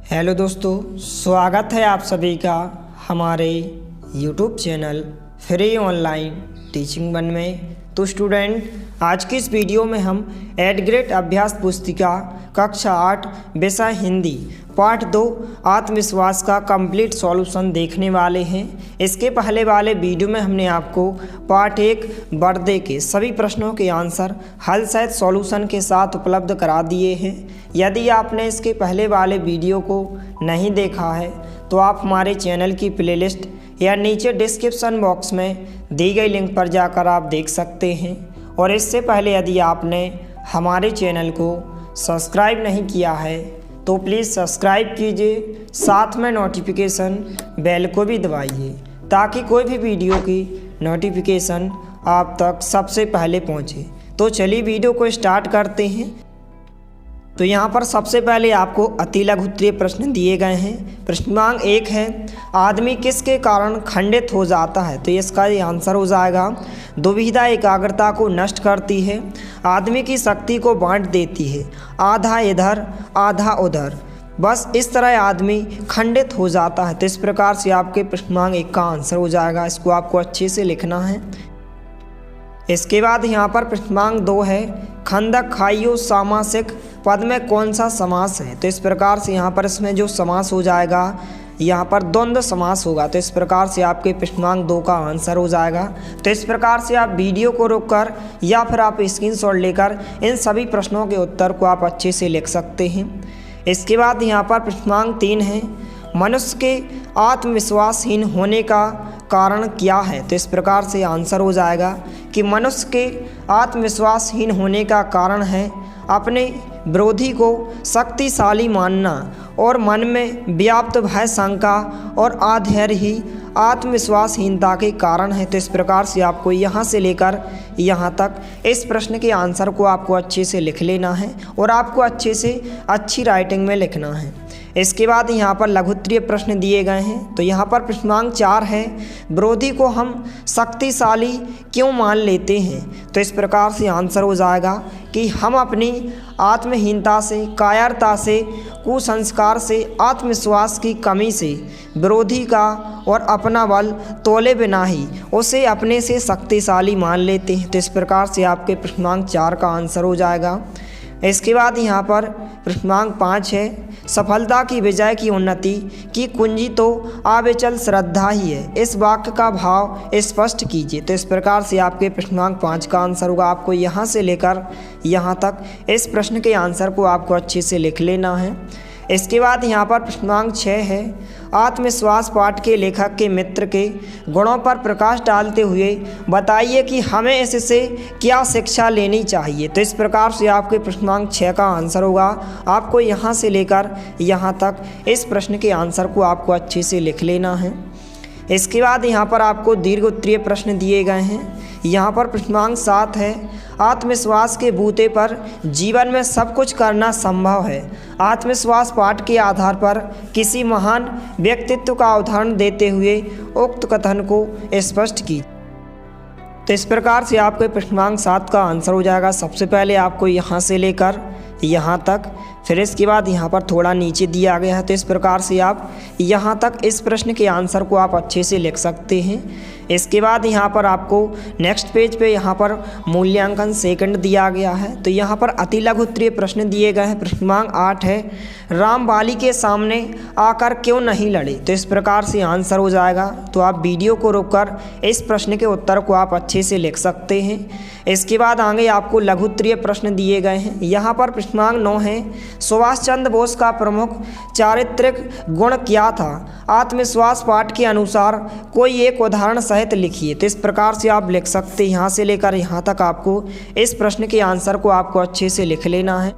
Hello दोस्तों, स्वागत है आप सभी का हमारे YouTube channel free online teaching one में। तो स्टूडेंट, आज की इस वीडियो में हम 8th ग्रेड अभ्यास पुस्तिका कक्षा 8 विषय हिंदी पार्ट 2 आत्मविश्वास का कंप्लीट सॉल्यूशन देखने वाले हैं। इसके पहले वाले वीडियो में हमने आपको पार्ट 1 बर्थडे के सभी प्रश्नों के आंसर हल सहित सॉल्यूशन के साथ उपलब्ध करा दिए हैं। यदि आपने इसके पहले वाले वीडियो को नहीं देखा है तो आप हमारे चैनल की प्लेलिस्ट या नीचे डिस्क्रिप्शन बॉक्स में दी गई लिंक पर जाकर आप देख सकते हैं। और इससे पहले यदि आपने हमारे चैनल को सब्सक्राइब नहीं किया है तो प्लीज़ सब्सक्राइब कीजिए, साथ में नोटिफिकेशन बेल को भी दबाइए ताकि कोई भी वीडियो की नोटिफिकेशन आप तक सबसे पहले पहुंचे। तो चलिए वीडियो को स्टार्ट करते हैं। तो यहाँ पर सबसे पहले आपको अति लघु उत्तरीय प्रश्न दिए गए हैं। प्रश्नांक 1 है, आदमी किसके कारण खंडित हो जाता है? तो इसका ये आंसर हो जाएगा दुविधा एकाग्रता को नष्ट करती है, आदमी की शक्ति को बांट देती है, आधा इधर आधा उधर, बस इस तरह आदमी खंडित हो जाता है। तो इस प्रकार से आपके प्रश्नांक 1 का आंसर हो जाएगा। इसको आपको अच्छे से लिखना है। इसके बाद यहाँ पर प्रश्नांक 2 है, खंदक खाइयो सामासिक पद में कौन सा समास है? तो इस प्रकार से यहाँ पर इसमें जो समास हो जाएगा यहाँ पर द्वंद्व समास होगा। तो इस प्रकार से आपके प्रश्नांक 2 का आंसर हो जाएगा। तो इस प्रकार से आप वीडियो को रोककर या फिर आप स्क्रीनशॉट लेकर इन सभी प्रश्नों के उत्तर को आप अच्छे से लिख सकते हैं। इसके बाद यहाँ पर प्रश्नांक 3 है, मनुष्य के आत्मविश्वासहीन होने का कारण क्या है? तो इस प्रकार से आंसर हो जाएगा कि मनुष्य के आत्मविश्वासहीन होने का कारण है अपने विरोधी को शक्तिशाली मानना और मन में व्याप्त भय, शंका और अधैर्य ही आत्मविश्वासहीनता के कारण है। तो इस प्रकार से आपको यहाँ से लेकर यहाँ तक इस प्रश्न के आंसर को आपको अच्छे से लिख लेना है और आपको अच्छे से अच्छी राइटिंग में लिखना है। इसके बाद यहाँ पर लघु उत्तरीय प्रश्न दिए गए हैं। तो यहाँ पर प्रश्नांक 4 है, विरोधी को हम शक्तिशाली क्यों मान लेते हैं? तो इस प्रकार से आंसर हो जाएगा कि हम अपनी आत्महीनता से, कायरता से, कुसंस्कार से, आत्मविश्वास की कमी से विरोधी का और अपना बल तोले बिना ही उसे अपने से शक्तिशाली मान लेते हैं। तो इस प्रकार से आपके प्रश्नांक 4 का आंसर हो जाएगा। इसके बाद यहाँ पर प्रश्नांक 5 है, सफलता की विजय की उन्नति की कुंजी तो अविचल श्रद्धा ही है, इस वाक्य का भाव स्पष्ट कीजिए। तो इस प्रकार से आपके प्रश्नांक 5 का आंसर होगा। आपको यहाँ से लेकर यहाँ तक इस प्रश्न के आंसर को आपको अच्छे से लिख लेना है। इसके बाद यहाँ पर प्रश्नांक 6 है, आत्मविश्वास पाठ के लेखक के मित्र के गुणों पर प्रकाश डालते हुए बताइए कि हमें इससे क्या शिक्षा लेनी चाहिए। तो इस प्रकार से आपके प्रश्नांक 6 का आंसर होगा। आपको यहाँ से लेकर यहाँ तक इस प्रश्न के आंसर को आपको अच्छे से लिख लेना है। इसके बाद यहाँ पर आपको दीर्घ उत्तरीय प्रश्न दिए गए हैं। यहाँ पर प्रश्नांक 7 है, आत्मविश्वास के बूते पर जीवन में सब कुछ करना संभव है। आत्मविश्वास पाठ के आधार पर किसी महान व्यक्तित्व का उदाहरण देते हुए उक्त कथन को स्पष्ट की। तो इस प्रकार से आपके प्रश्नांक 7 का आंसर हो जाएगा। सबसे पहले आपको यहाँ से लेकर यहाँ तक, फिर इसके बाद यहाँ पर थोड़ा नीचे दिया गया है। तो इस प्रकार से आप यहाँ तक इस प्रश्न के आंसर को आप अच्छे से लिख सकते हैं। इसके बाद यहाँ पर आपको नेक्स्ट पेज पे यहाँ पर मूल्यांकन सेकंड दिया गया है। तो यहाँ पर अति लघु उत्तरीय प्रश्न दिए गए हैं। प्रश्नांक 8 है, राम बाली के सामने आकर क्यों नहीं लड़े? तो इस प्रकार से आंसर हो जाएगा। तो आप वीडियो को रोककर इस प्रश्न के उत्तर को आप अच्छे से लिख सकते हैं। इसके बाद आगे आपको लघु उत्तरीय प्रश्न दिए गए हैं। यहाँ पर प्रश्नांक 9 है, सुभाष चंद्र बोस का प्रमुख चारित्रिक गुण क्या था? आत्मविश्वास पाठ के अनुसार कोई एक उदाहरण सहित लिखिए। तो इस प्रकार से आप लिख सकते हैं। यहाँ से लेकर यहाँ तक आपको इस प्रश्न के आंसर को आपको अच्छे से लिख लेना है।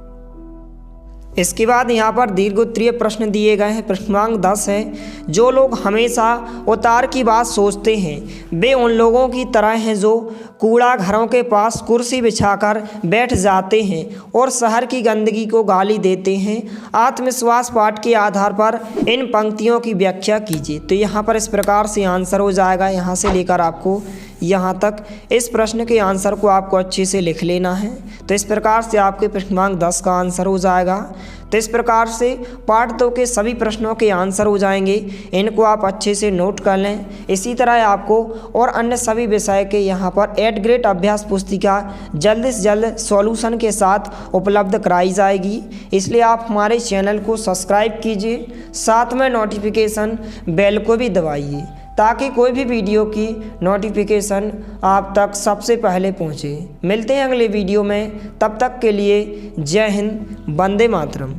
इसके बाद यहाँ पर दीर्घ उत्तरीय प्रश्न दिए गए हैं। प्रश्नांक 10 है, जो लोग हमेशा उतार की बात सोचते हैं वे उन लोगों की तरह हैं जो कूड़ा घरों के पास कुर्सी बिछाकर बैठ जाते हैं और शहर की गंदगी को गाली देते हैं। आत्मविश्वास पाठ के आधार पर इन पंक्तियों की व्याख्या कीजिए। तो यहाँ पर इस प्रकार से आंसर हो जाएगा। यहाँ से लेकर आपको यहाँ तक इस प्रश्न के आंसर को आपको अच्छे से लिख लेना है। तो इस प्रकार से आपके प्रश्नांक 10 का आंसर हो जाएगा। तो इस प्रकार से पार्ट 2 के सभी प्रश्नों के आंसर हो जाएंगे, इनको आप अच्छे से नोट कर लें। इसी तरह आपको और अन्य सभी विषय के यहाँ पर 8 ग्रेड अभ्यास पुस्तिका जल्द से जल्द सॉल्यूशन के साथ उपलब्ध कराई जाएगी, इसलिए आप हमारे चैनल को सब्सक्राइब कीजिए, साथ में नोटिफिकेशन बेल को भी दबाइए ताकि कोई भी वीडियो की नोटिफिकेशन आप तक सबसे पहले पहुंचे। मिलते हैं अगले वीडियो में, तब तक के लिए जय हिंद, वंदे मातरम।